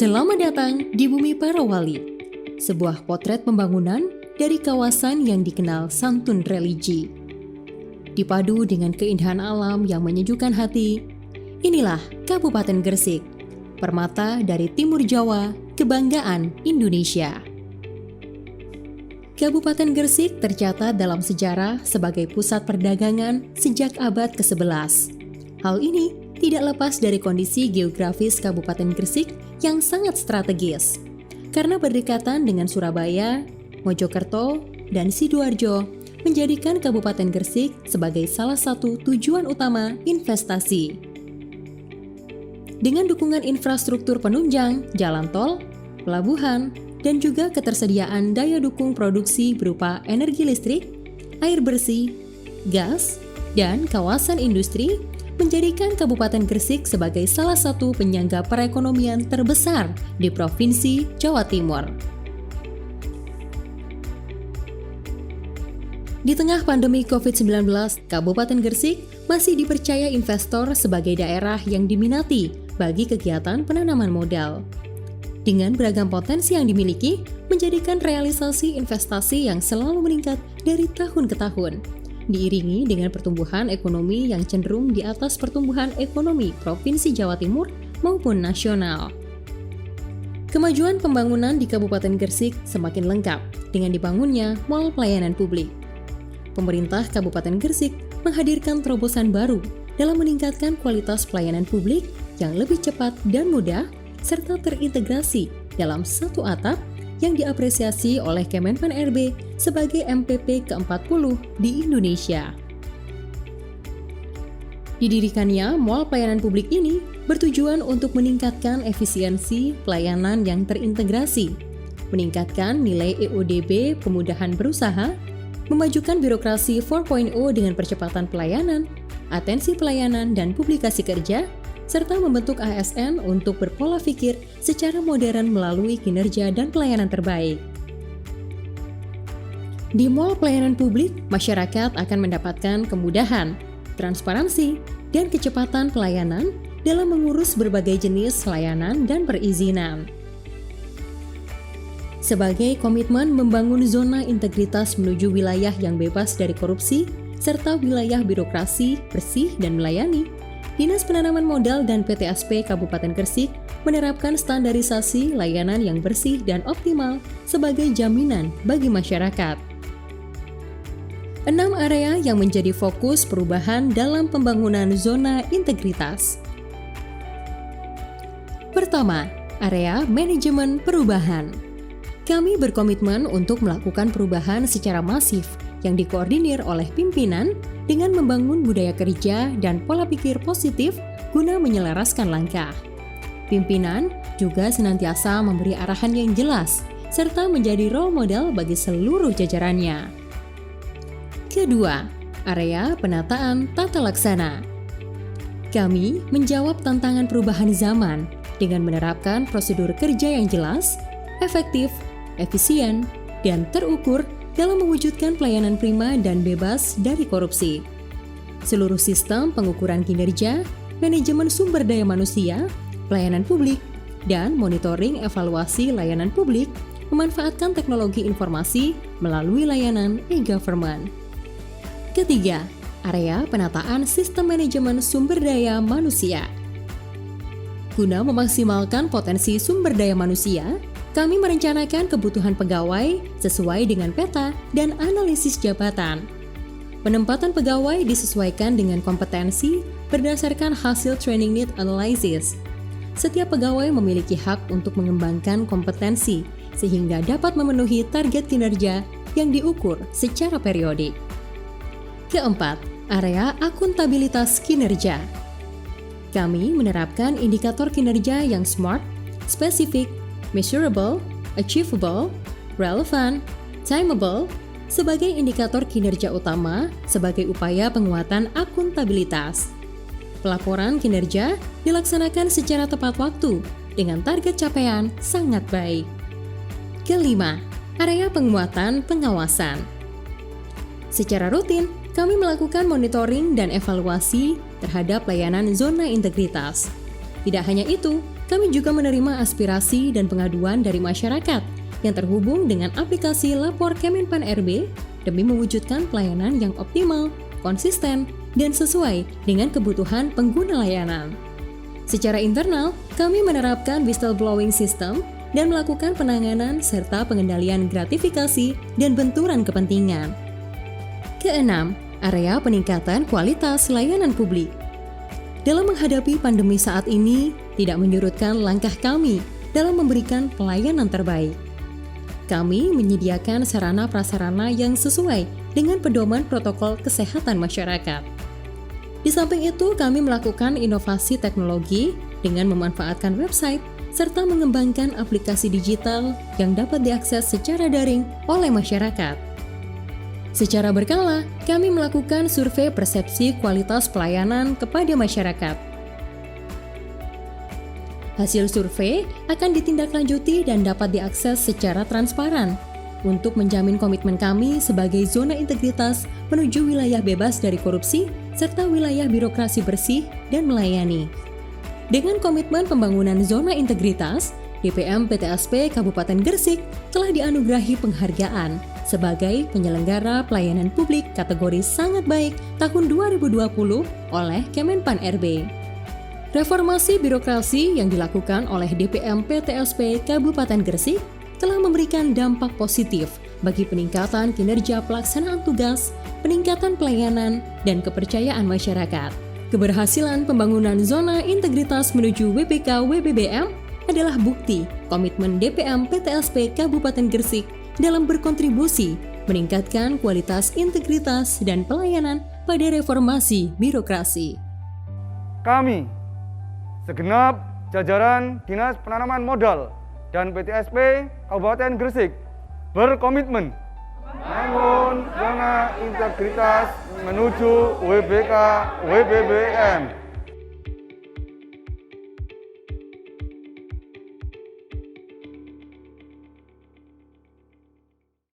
Selamat datang di Bumi Para Wali, sebuah potret pembangunan dari kawasan yang dikenal santun religi. Dipadu dengan keindahan alam yang menyejukkan hati, inilah Kabupaten Gresik, permata dari Timur Jawa, kebanggaan Indonesia. Kabupaten Gresik tercatat dalam sejarah sebagai pusat perdagangan sejak abad ke-11. Hal ini tidak lepas dari kondisi geografis Kabupaten Gresik yang sangat strategis. Karena berdekatan dengan Surabaya, Mojokerto, dan Sidoarjo, menjadikan Kabupaten Gresik sebagai salah satu tujuan utama investasi. Dengan dukungan infrastruktur penunjang, jalan tol, pelabuhan, dan juga ketersediaan daya dukung produksi berupa energi listrik, air bersih, gas, dan kawasan industri, menjadikan Kabupaten Gresik sebagai salah satu penyangga perekonomian terbesar di Provinsi Jawa Timur. Di tengah pandemi COVID-19, Kabupaten Gresik masih dipercaya investor sebagai daerah yang diminati bagi kegiatan penanaman modal. Dengan beragam potensi yang dimiliki, menjadikan realisasi investasi yang selalu meningkat dari tahun ke tahun, diiringi dengan pertumbuhan ekonomi yang cenderung di atas pertumbuhan ekonomi Provinsi Jawa Timur maupun nasional. Kemajuan pembangunan di Kabupaten Gresik semakin lengkap dengan dibangunnya Mall Pelayanan Publik. Pemerintah Kabupaten Gresik menghadirkan terobosan baru dalam meningkatkan kualitas pelayanan publik yang lebih cepat dan mudah, serta terintegrasi dalam satu atap yang diapresiasi oleh Kemenpan RB sebagai MPP ke-40 di Indonesia. Didirikannya Mall Pelayanan Publik ini bertujuan untuk meningkatkan efisiensi pelayanan yang terintegrasi, meningkatkan nilai EODB kemudahan berusaha, memajukan birokrasi 4.0 dengan percepatan pelayanan, atensi pelayanan dan publikasi kerja, serta membentuk ASN untuk berpola pikir secara modern melalui kinerja dan pelayanan terbaik. Di Mall Pelayanan Publik, masyarakat akan mendapatkan kemudahan, transparansi, dan kecepatan pelayanan dalam mengurus berbagai jenis layanan dan perizinan. Sebagai komitmen membangun zona integritas menuju wilayah yang bebas dari korupsi, serta wilayah birokrasi bersih dan melayani, Dinas Penanaman Modal dan PTSP Kabupaten Gresik menerapkan standarisasi layanan yang bersih dan optimal sebagai jaminan bagi masyarakat. 6 area yang menjadi fokus perubahan dalam pembangunan zona integritas. Pertama, area manajemen perubahan. Kami berkomitmen untuk melakukan perubahan secara masif yang dikoordinir oleh pimpinan dengan membangun budaya kerja dan pola pikir positif guna menyelaraskan langkah. Pimpinan juga senantiasa memberi arahan yang jelas serta menjadi role model bagi seluruh jajarannya. Kedua, area penataan tata laksana. Kami menjawab tantangan perubahan zaman dengan menerapkan prosedur kerja yang jelas, efektif, efisien, dan terukur dalam mewujudkan pelayanan prima dan bebas dari korupsi. Seluruh sistem pengukuran kinerja, manajemen sumber daya manusia, pelayanan publik, dan monitoring evaluasi layanan publik memanfaatkan teknologi informasi melalui layanan e-government. Ketiga, area penataan sistem manajemen sumber daya manusia. Guna memaksimalkan potensi sumber daya manusia, kami merencanakan kebutuhan pegawai sesuai dengan peta dan analisis jabatan. Penempatan pegawai disesuaikan dengan kompetensi berdasarkan hasil training need analysis. Setiap pegawai memiliki hak untuk mengembangkan kompetensi sehingga dapat memenuhi target kinerja yang diukur secara periodik. Keempat, area akuntabilitas kinerja. Kami menerapkan indikator kinerja yang SMART, spesifik, measurable, achievable, relevant, timeable sebagai indikator kinerja utama sebagai upaya penguatan akuntabilitas. Pelaporan kinerja dilaksanakan secara tepat waktu dengan target capaian sangat baik. Kelima, area penguatan pengawasan. Secara rutin, kami melakukan monitoring dan evaluasi terhadap layanan zona integritas. Tidak hanya itu, kami juga menerima aspirasi dan pengaduan dari masyarakat yang terhubung dengan aplikasi Lapor Kemenpan RB demi mewujudkan pelayanan yang optimal, konsisten, dan sesuai dengan kebutuhan pengguna layanan. Secara internal, kami menerapkan whistleblowing system dan melakukan penanganan serta pengendalian gratifikasi dan benturan kepentingan. Keenam, area peningkatan kualitas layanan publik. Dalam menghadapi pandemi saat ini, tidak menyurutkan langkah kami dalam memberikan pelayanan terbaik. Kami menyediakan sarana-prasarana yang sesuai dengan pedoman protokol kesehatan masyarakat. Di samping itu, kami melakukan inovasi teknologi dengan memanfaatkan website serta mengembangkan aplikasi digital yang dapat diakses secara daring oleh masyarakat. Secara berkala, kami melakukan survei persepsi kualitas pelayanan kepada masyarakat. Hasil survei akan ditindaklanjuti dan dapat diakses secara transparan untuk menjamin komitmen kami sebagai zona integritas menuju wilayah bebas dari korupsi serta wilayah birokrasi bersih dan melayani. Dengan komitmen pembangunan zona integritas, DPM PTSP Kabupaten Gresik telah dianugerahi penghargaan sebagai penyelenggara pelayanan publik kategori sangat baik tahun 2020 oleh Kemenpan RB. Reformasi birokrasi yang dilakukan oleh DPM PTSP Kabupaten Gresik telah memberikan dampak positif bagi peningkatan kinerja pelaksanaan tugas, peningkatan pelayanan, dan kepercayaan masyarakat. Keberhasilan pembangunan zona integritas menuju WPK WBBM adalah bukti komitmen DPM PTSP Kabupaten Gresik dalam berkontribusi meningkatkan kualitas integritas dan pelayanan pada reformasi birokrasi. Kami, segenap jajaran Dinas Penanaman Modal dan PTSP Kabupaten Gresik, berkomitmen membangun zona integritas menuju WBK WBBM.